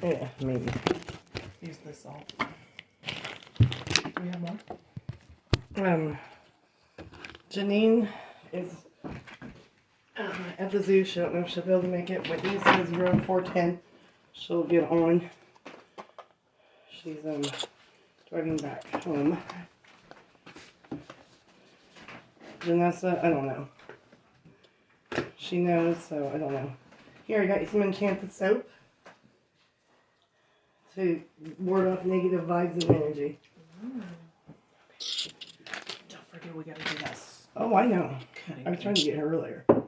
Yeah, maybe. Use the salt. Do we have more? Janine is at the zoo. She don't know if she'll be able to make it. Whitney says room 410. She'll get on. She's driving back home. Janessa, I don't know. She knows, so I don't know. Here, I got you some enchanted soap to ward off negative vibes and energy. Don't forget we gotta do this. Oh, I know. Cutting. I was trying to get her earlier. That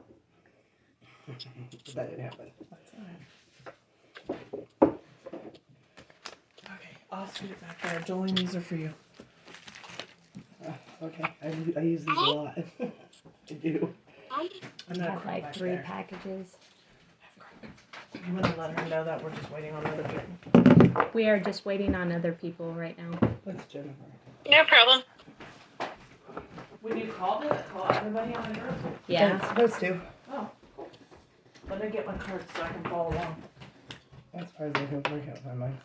didn't happen. That's alright. Okay, I'll scoot it back there. Jolene, these are for you. Okay, I use these a lot. I do. I'm I gonna have crawl like back 3 there. packages. I'm gonna let her know that we're just waiting on other people. We are just waiting on other people right now. That's Jennifer. No problem. When you called it, call everybody on the group. Yeah. It's supposed to. Oh, cool. Let me get my card so I can follow along. That's surprised I can't find mine.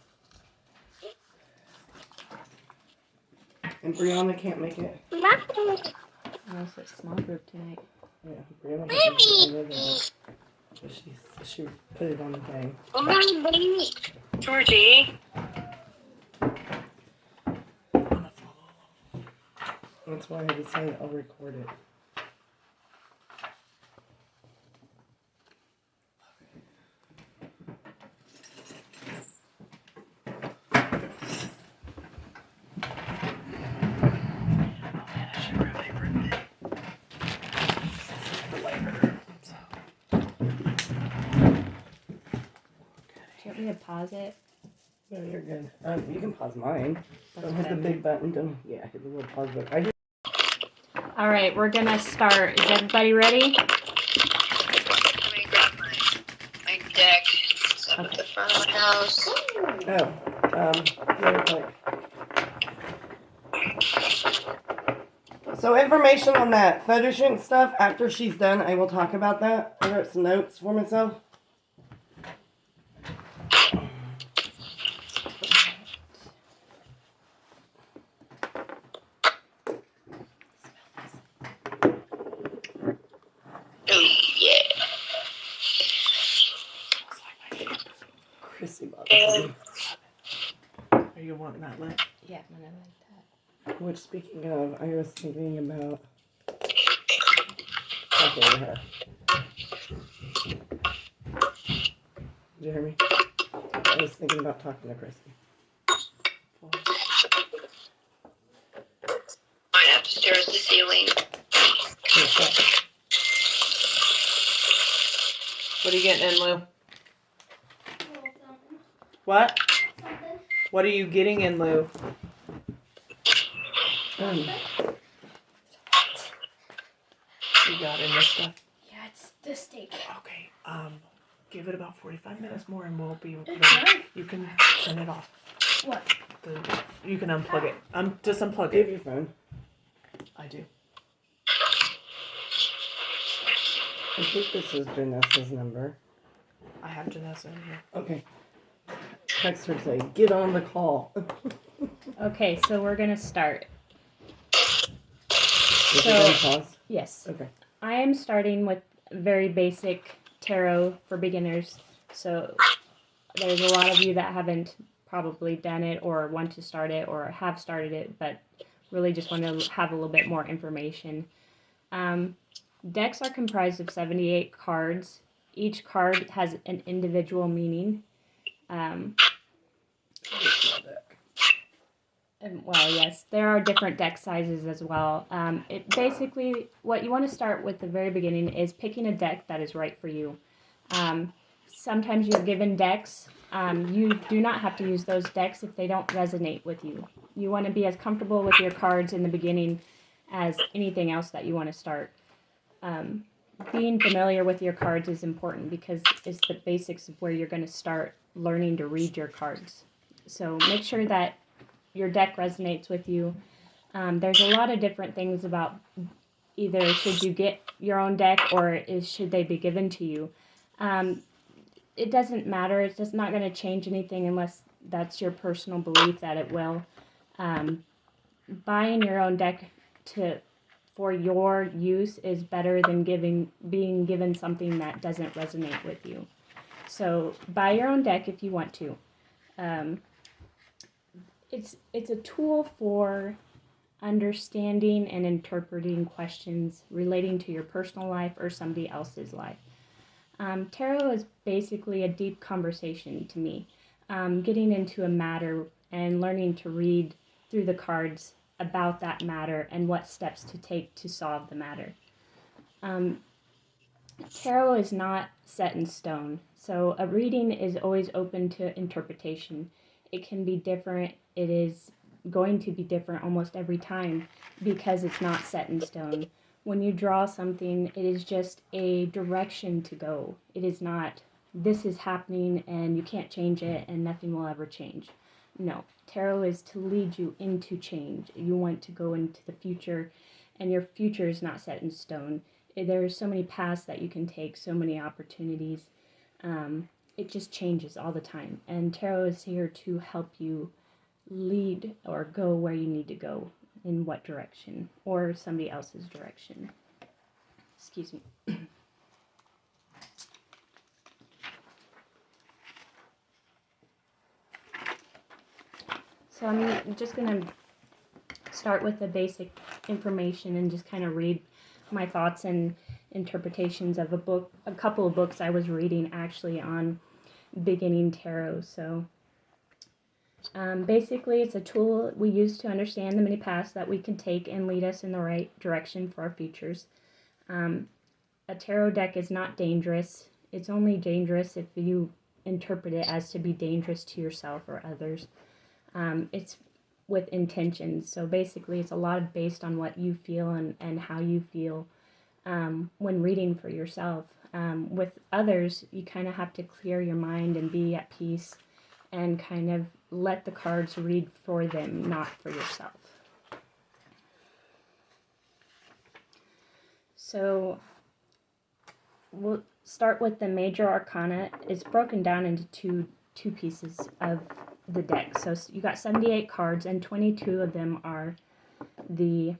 And Brianna can't make it. Oh, it's a small group tonight. Yeah, Brianna can't make it. She put it on the thing. Georgie. I'm gonna follow along. That's why I decided I'll record it. Do you want me to pause it? No, you're good. You can pause mine. Don't hit the big button. Don't. Yeah, hit the little pause button. All right, we're gonna start. Is everybody ready? Let me grab my deck. It's up at the front of my house. Real quick. So information on that photo shoot stuff. After she's done, I will talk about that. I wrote some notes for myself. Oh, yeah. Chrissy bought And Are you wanting that lit? Yeah, I'm gonna like that. Which, speaking of, I was thinking about talking to her. Did you hear me? I was thinking about talking to Chrissy. mine have to stare at the ceiling. What are you getting in, Lou? What? What are you getting in, Lou? You got in this stuff? Yeah, it's the steak. Okay, give it about 45 minutes more and we'll be ready. You can turn it off. What? You can unplug it. Just unplug Give it. your phone. I do. I think this is Janessa's number. I have Janessa in here. Okay. Text her say, get on the call. Okay, so we're gonna start. Is So- it gonna pause? Yes. Okay. I am starting with very basic tarot for beginners. So there's a lot of you that haven't probably done it or want to start it or have started it, but really just want to have a little bit more information. Decks are comprised of 78 cards. Each card has an individual meaning. Well, yes, there are different deck sizes as well. It basically, what you want to start with the very beginning is picking a deck that is right for you. Sometimes you're given decks. You do not have to use those decks if they don't resonate with you. You want to be as comfortable with your cards in the beginning as anything else that you want to start. Being familiar with your cards is important because it's the basics of where you're going to start learning to read your cards. So make sure that your deck resonates with you. There's a lot of different things about either should you get your own deck or should they be given to you. it doesn't matter. It's just not going to change anything unless that's your personal belief that it will. Buying your own deck for your use is better than being given something that doesn't resonate with you. So buy your own deck if you want to. It's a tool for understanding and interpreting questions relating to your personal life or somebody else's life. Tarot is basically a deep conversation to me. Getting into a matter and learning to read through the cards about that matter and what steps to take to solve the matter. Tarot is not set in stone, so a reading is always open to interpretation. It can be different. It is going to be different almost every time because it's not set in stone. When you draw something, it is just a direction to go. It is not, this is happening and you can't change it and nothing will ever change. No, tarot is to lead you into change. You want to go into the future, and your future is not set in stone. There are so many paths that you can take, so many opportunities. It just changes all the time. And tarot is here to help you lead or go where you need to go, in what direction, or somebody else's direction. Excuse me. So I'm just going to start with the basic information and just kind of read my thoughts and interpretations of a couple of books I was reading actually on beginning tarot. So basically it's a tool we use to understand the many paths that we can take and lead us in the right direction for our futures. A tarot deck is not dangerous. It's only dangerous if you interpret it as to be dangerous to yourself or others. It's with intentions. So basically it's a lot based on what you feel and how you feel when reading for yourself. With others, you kind of have to clear your mind and be at peace and kind of let the cards read for them, not for yourself. So we'll start with the major arcana. It's broken down into two pieces of the deck. So you got 78 cards, and 22 of them are the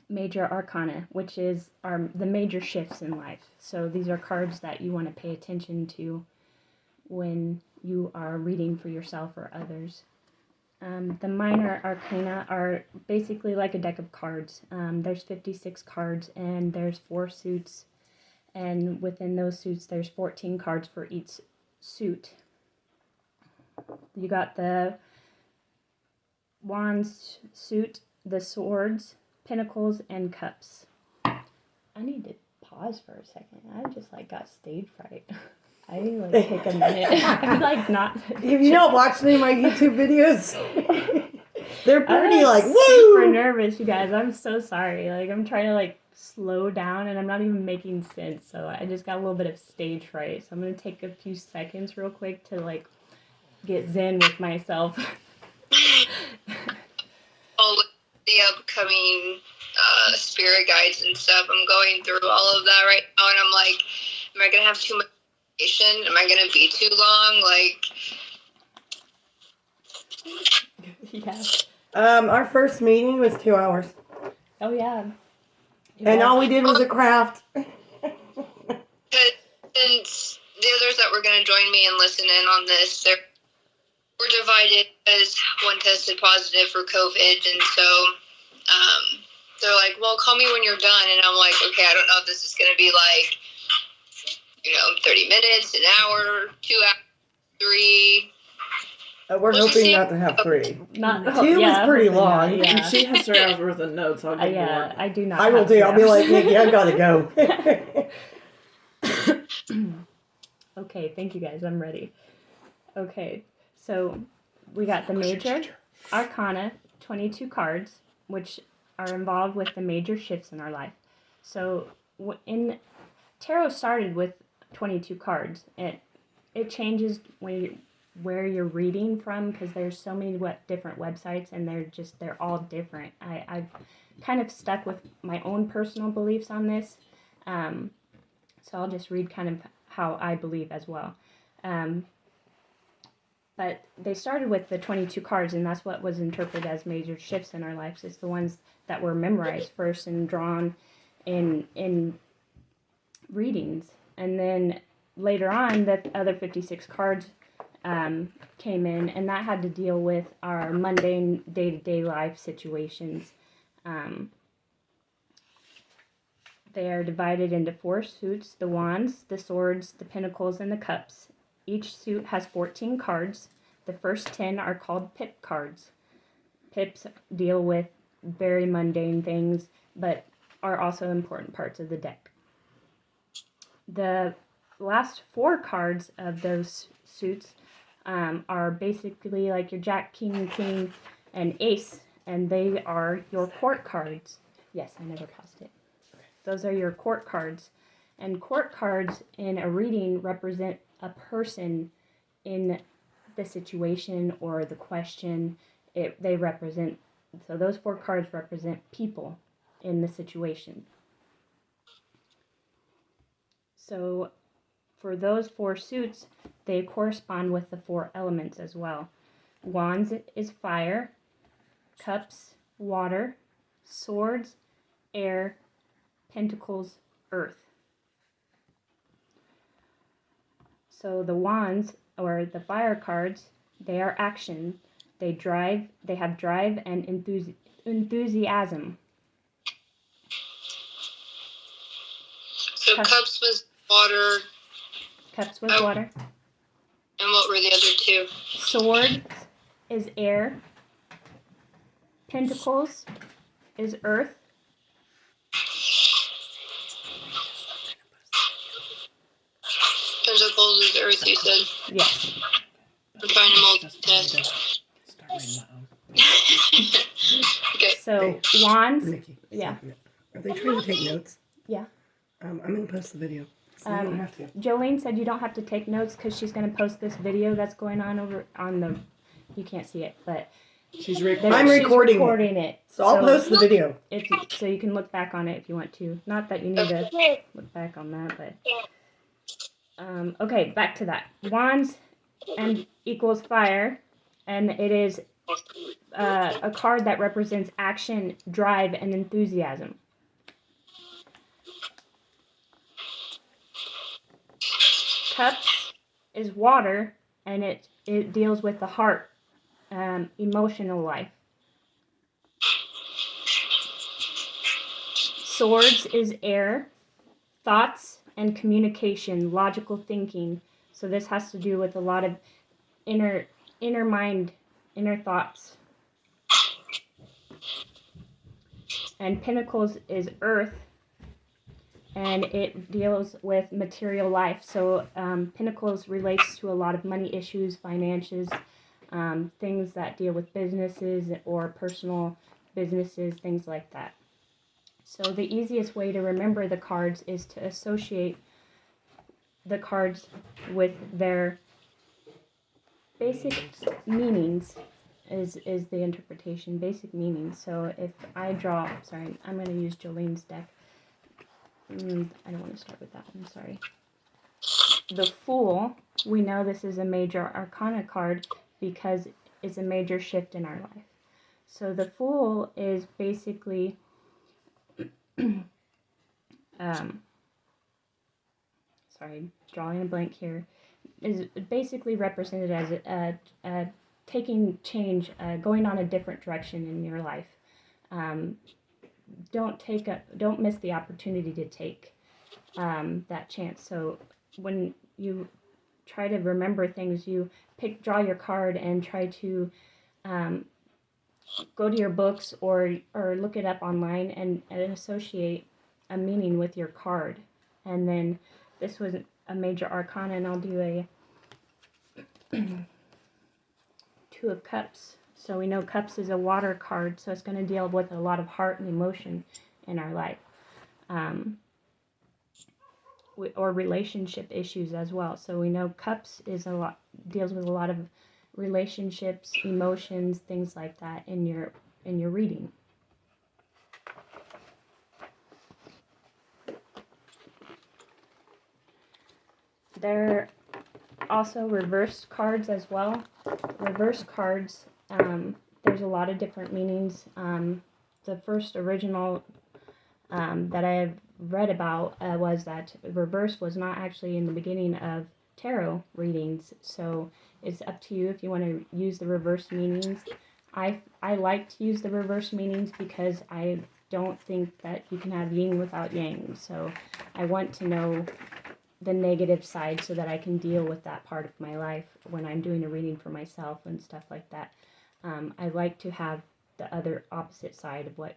major arcana, which is the major shifts in life. So these are cards that you want to pay attention to when you are reading for yourself or others. The minor arcana are basically like a deck of cards. There's 56 cards, and there's 4 suits, and within those suits there's 14 cards for each suit. You got the wands suit, the swords, pentacles, and cups. I need to pause for a second. I just got stage fright. I need to take a minute. I'm not. If you don't watch any of my YouTube videos, they're pretty woo! Super nervous, you guys. I'm so sorry. I'm trying to slow down, and I'm not even making sense. So I just got a little bit of stage fright. So I'm gonna take a few seconds real quick to get zen with myself. The upcoming spirit guides and stuff, I'm going through all of that right now, and I'm like, am I gonna have too much information? Am I gonna be too long? Yeah. Our first meeting was 2 hours. Oh yeah. And all we did was a craft. Since the others that were gonna join me and listen in on this, we're divided because one tested positive for COVID, and so they're like, well, call me when you're done. And I'm like, okay, I don't know if this is going to be 30 minutes, an hour, 2 hours, 3. We're hoping not to have 3. 2 is pretty long. Yeah. And she has 3 hours worth of notes. I'll get bored. I do not. I will too. I'll be like, Nikki, I gotta go. Okay, thank you guys. I'm ready. Okay, so we got the major arcana, 22 cards, which are involved with the major shifts in our life. So tarot started with 22 cards. It changes where you're reading from, because there's so many different websites, and they're all different. I've kind of stuck with my own personal beliefs on this. So I'll just read kind of how I believe as well. But they started with the 22 cards, and that's what was interpreted as major shifts in our lives. It's the ones that were memorized first and drawn in readings. And then later on, the other 56 cards came in, and that had to deal with our mundane day-to-day life situations. They are divided into 4 suits: the wands, the swords, the pentacles, and the cups. Each suit has 14 cards. The first 10 are called pip cards. Pips deal with very mundane things, but are also important parts of the deck. The last 4 cards of those suits are basically like your jack, king, queen, and ace, and they are your court cards. Yes, I never tossed it. Those are your court cards. And court cards in a reading represent a person in the situation or the question. They represent, so those 4 cards represent people in the situation. So for those 4 suits, they correspond with the 4 elements as well. Wands is fire, cups, water, swords, air, pentacles, earth. So the wands, or the fire cards, they are action. They have drive and enthusiasm. So cups was water. Cups was water. And what were the other 2? Sword is air. Pentacles is earth. Pentacles is earth, you said. Yes. I'm trying to Start multitask. reading that one. Okay. So wands. Nikki. Yeah. Are they trying to take notes? Yeah. I'm going to post the video. So you don't have to. Jolene said you don't have to take notes because she's going to post this video that's going on over on the. You can't see it, but She's I'm recording it. So I'll post the video. So you can look back on it if you want to. Not that you need to look back on that, but. Okay, back to that. Wands and equals fire, and it is a card that represents action, drive, and enthusiasm. Cups is water, and it deals with the heart, emotional life. Swords is air, thoughts and communication, logical thinking. So this has to do with a lot of inner mind, inner thoughts. And pentacles is earth, and it deals with material life. So pentacles relates to a lot of money issues, finances, things that deal with businesses or personal businesses, things like that. So the easiest way to remember the cards is to associate the cards with their basic meanings is the interpretation, basic meanings. So if I draw, sorry, I'm going to use Jolene's deck. I don't want to start with that one, sorry. The Fool, we know this is a major Arcana card because it's a major shift in our life. So the Fool is basically sorry, drawing a blank here, is basically represented as a taking change, going on a different direction in your life. Don't miss the opportunity to take that chance. So when you try to remember things, you draw your card and try to go to your books or look it up online and associate a meaning with your card. And then this was a major arcana, and I'll do a 2 of Cups. So we know Cups is a water card, so it's going to deal with a lot of heart and emotion in our life. Or relationship issues as well. So we know Cups deals with a lot of relationships, emotions, things like that in your reading. There are also reversed cards as well. Reverse cards, there's a lot of different meanings. The first original that I have read about was that reverse was not actually in the beginning of tarot readings. So it's up to you if you want to use the reverse meanings. I like to use the reverse meanings because I don't think that you can have yin without yang. So I want to know the negative side so that I can deal with that part of my life when I'm doing a reading for myself and stuff like that. I like to have the other opposite side of what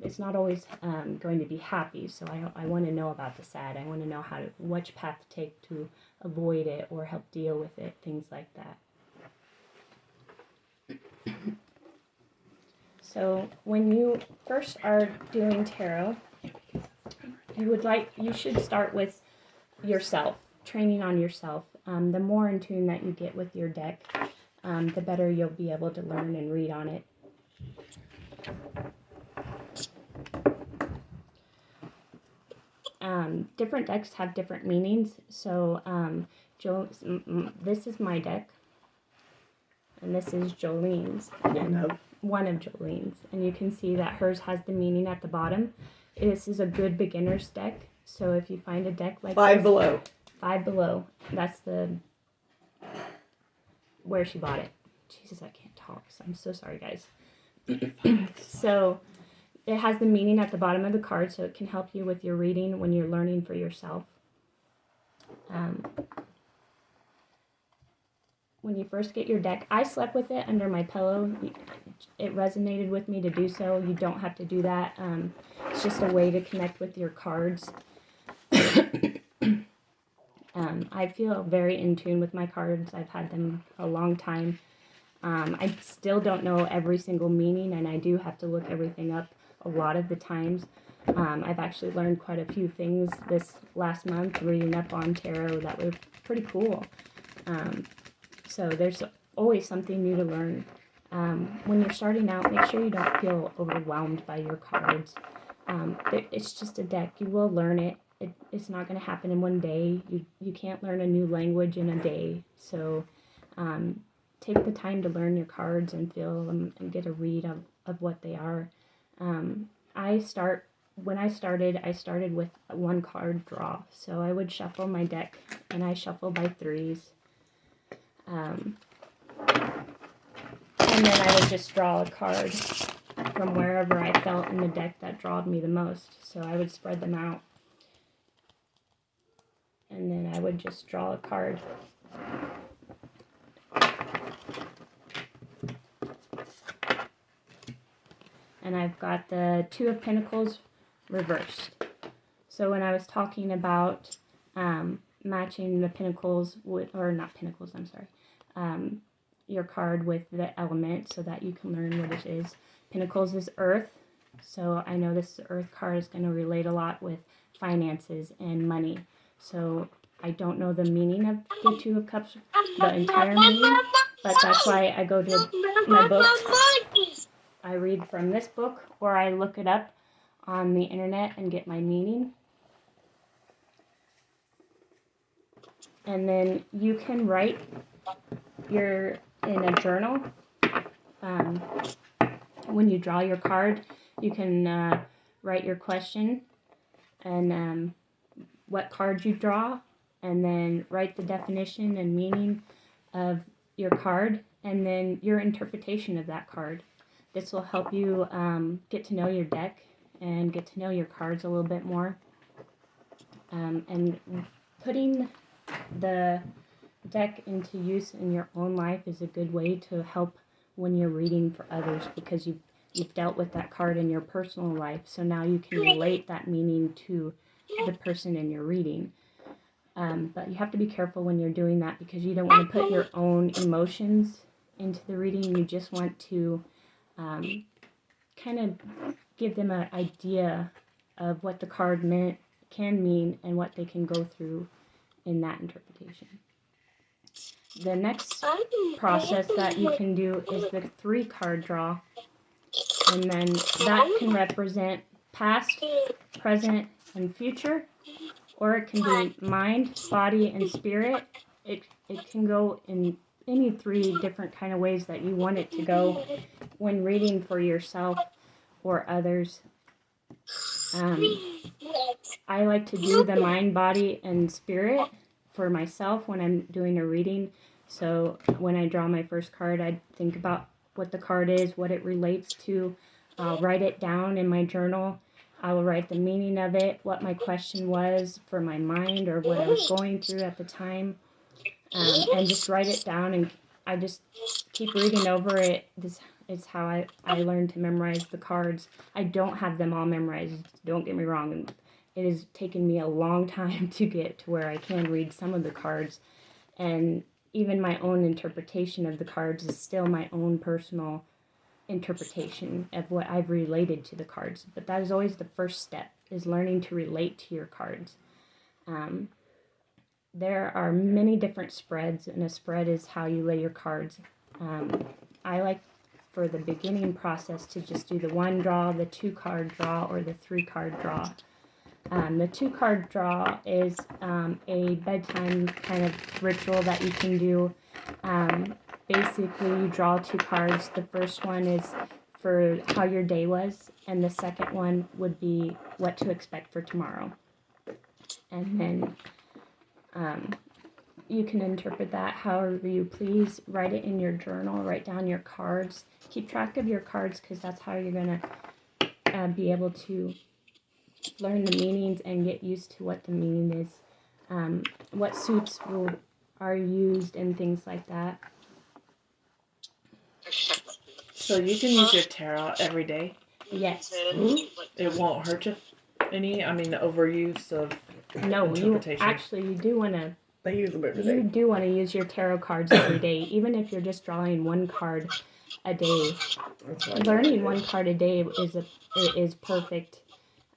it's not always going to be happy. So I want to know about the sad. I want to know which path to take to avoid it or help deal with it, things like that. So when you first are doing tarot, you should start with yourself, training on yourself. The more in tune that you get with your deck, the better you'll be able to learn and read on it. Different decks have different meanings. So this is my deck, and this is Jolene's. One of Jolene's. And you can see that hers has the meaning at the bottom. This is a good beginner's deck. So if you find a deck like Five below. Five below. That's where she bought it. Jesus, I can't talk. So I'm so sorry, guys. So it has the meaning at the bottom of the card, so it can help you with your reading when you're learning for yourself. When you first get your deck, I slept with it under my pillow. It resonated with me to do so. You don't have to do that. It's just a way to connect with your cards. I feel very in tune with my cards. I've had them a long time. I still don't know every single meaning, and I do have to look everything up a lot of the times. I've actually learned quite a few things this last month reading up on tarot that were pretty cool. So there's always something new to learn. When you're starting out, make sure you don't feel overwhelmed by your cards. It's just a deck. You will learn it. It's not going to happen in one day. You can't learn a new language in a day. So take the time to learn your cards and feel them and get a read of what they are. When I started with one card draw. So I would shuffle my deck, and I shuffle by threes. And then I would just draw a card from wherever I felt in the deck that drawed me the most. So I would spread them out. And then I would just draw a card. And I've got the Two of Pentacles reversed. So when I was talking about matching the pentacles with, or not pentacles, I'm sorry, your card with the element so that you can learn what it is. Pentacles is earth, so I know this earth card is going to relate a lot with finances and money. So I don't know the meaning of the Two of Cups, the entire meaning, but that's why I go to my book. I read from this book, or I look it up on the internet and get my meaning. And then you can write in a journal. When you draw your card, you can write your question and what card you draw, and then write the definition and meaning of your card, and then your interpretation of that card. This will help you get to know your deck and get to know your cards a little bit more. And putting the deck into use in your own life is a good way to help when you're reading for others, because you've dealt with that card in your personal life, so now you can relate that meaning to the person in your reading. But you have to be careful when you're doing that, because you don't want to put your own emotions into the reading. You just want to kind of give them an idea of what the card can mean and what they can go through in that interpretation. The next process that you can do is the 3-card draw, and then that can represent past, present, and future, or it can be mind, body, and spirit. It can go in any 3 different kind of ways that you want it to go when reading for yourself or others. I like to do the mind, body, and spirit for myself when I'm doing a reading. So when I draw my first card, I think about what the card is, what it relates to. I'll write it down in my journal. I will write the meaning of it, what my question was for my mind or what I was going through at the time, and just write it down, and I just keep reading over it. This is how I learned to memorize the cards. I don't have them all memorized, don't get me wrong. It has taken me a long time to get to where I can read some of the cards, and even my own interpretation of the cards is still my own personal interpretation of what I've related to the cards. But that is always the first step, is learning to relate to your cards. There are many different spreads, and a spread is how you lay your cards. I like for the beginning process to just do the 1 draw, the 2 card draw, or the 3 card draw. The 2 card draw is a bedtime kind of ritual that you can do. Basically, you draw 2 cards. The first one is for how your day was, and the second one would be what to expect for tomorrow. And then you can interpret that however you please. Write it in your journal. Write down your cards. Keep track of your cards, because that's how you're going to be able to learn the meanings and get used to what the meaning is, what suits are used, and things like that. So you can use your tarot every day? Yes. It won't hurt you any? I mean, the overuse of No, interpretation. you do want to. They use them every day. You do want to use your tarot cards every day, even if you're just drawing 1 card a day. Learning 1 card a day is perfect.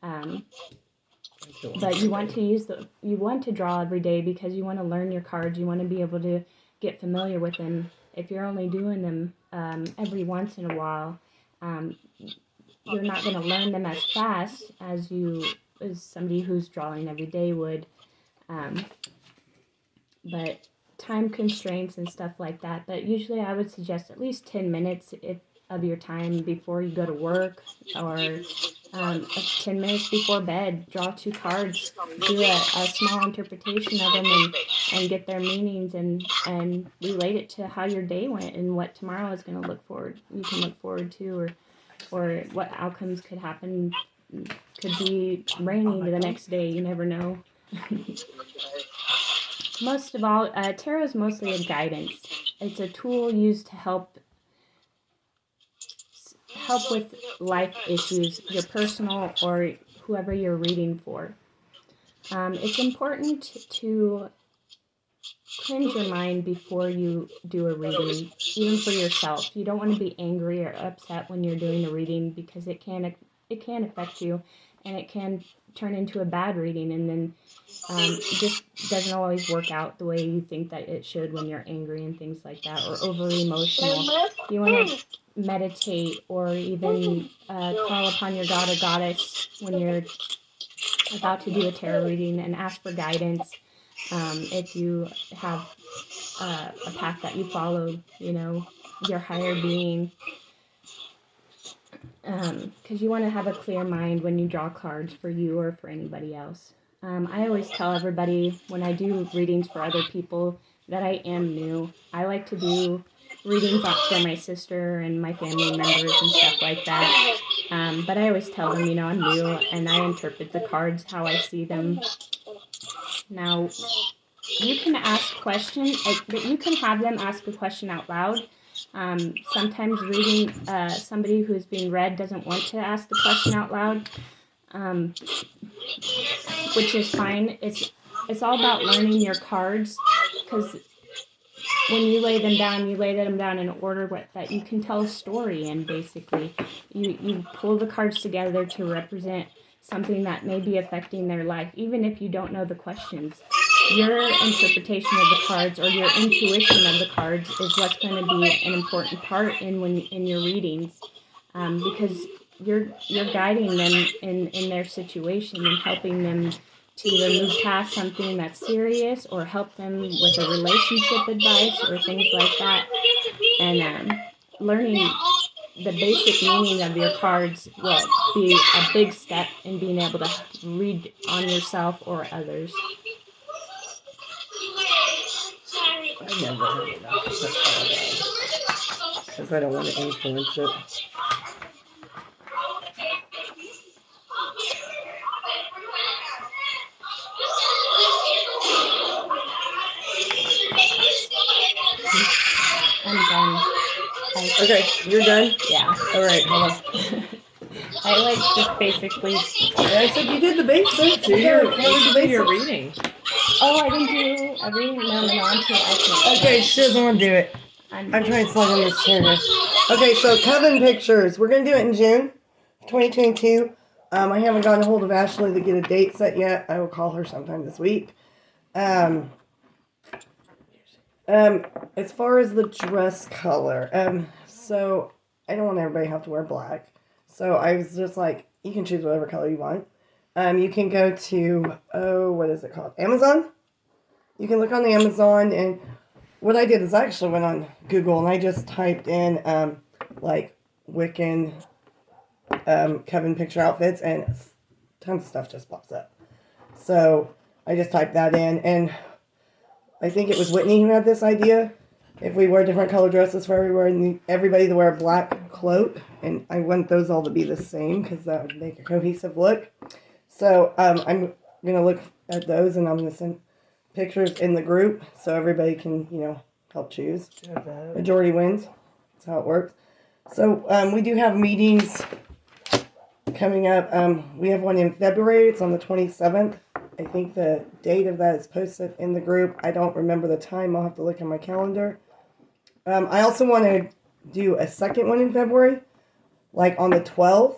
But you want to draw every day because you want to learn your cards. You want to be able to get familiar with them. If you're only doing them every once in a while, you're not going to learn them as fast as somebody who's drawing every day would. But time constraints and stuff like that. But usually I would suggest at least 10 minutes of your time before you go to work, or 10 minutes before bed. Draw 2 cards, do a small interpretation of them, and get their meanings, and relate it to how your day went and what tomorrow is going to look forward to, or what outcomes could happen. Could be raining the next day, you never know. Most of all, tarot is mostly a guidance. It's a tool used to help with life issues, your personal or whoever you're reading for. It's important to cleanse your mind before you do a reading, even for yourself. You don't want to be angry or upset when you're doing a reading, because it can affect you, and it can turn into a bad reading, and then it just doesn't always work out the way you think that it should when you're angry and things like that, or over emotional. You want to meditate, or even call upon your god or goddess when you're about to do a tarot reading, and ask for guidance. If you have a path that you follow, your higher being, because you want to have a clear mind when you draw cards for you or for anybody else. I always tell everybody when I do readings for other people that I am new. I like to do readings for my sister and my family members and stuff like that. But I always tell them, I'm new, and I interpret the cards how I see them. Now, you can ask questions, but you can have them ask a question out loud. Sometimes reading somebody who's being read doesn't want to ask the question out loud, which is fine. It's all about learning your cards, because when you lay them down in order that you can tell a story in. Basically, you pull the cards together to represent something that may be affecting their life, even if you don't know the questions. Your interpretation of the cards, or your intuition of the cards, is what's going to be an important part in your readings, because you're guiding them in their situation and helping them to either move past something that's serious or help them with a relationship advice or things like that. And learning the basic meaning of your cards will be a big step in being able to read on yourself or others. I never have enough because I don't want to influence it. I'm done. Okay, you're done? Yeah. All right, hold on. I like just basically. I said you did the basics. Do Here, your, cover the do your basics. reading. Oh, I didn't do a reading. No, I'm on to it. I can't. Okay, she doesn't want to do it. I'm trying to slide in this chair here. Okay, so Coven Pictures. We're going to do it in June 2022. I haven't gotten a hold of Ashley to get a date set yet. I will call her sometime this week. As far as the dress color, so I don't want everybody to have to wear black. So I was just like, you can choose whatever color you want. You can go to, what is it called? Amazon? You can look on the Amazon, and what I did is I actually went on Google and I just typed in, like, Wiccan, Coven picture outfits, and tons of stuff just pops up. So I just typed that in, and I think it was Whitney who had this idea. If we wear different color dresses for everybody to wear a black cloak, and I want those all to be the same because that would make a cohesive look. So I'm going to look at those, and I'm going to send pictures in the group so everybody can, help choose. Majority wins. That's how it works. So we do have meetings coming up. We have one in February. It's on the 27th. I think the date of that is posted in the group. I don't remember the time. I'll have to look at my calendar. I also want to do a second one in February, like on the 12th.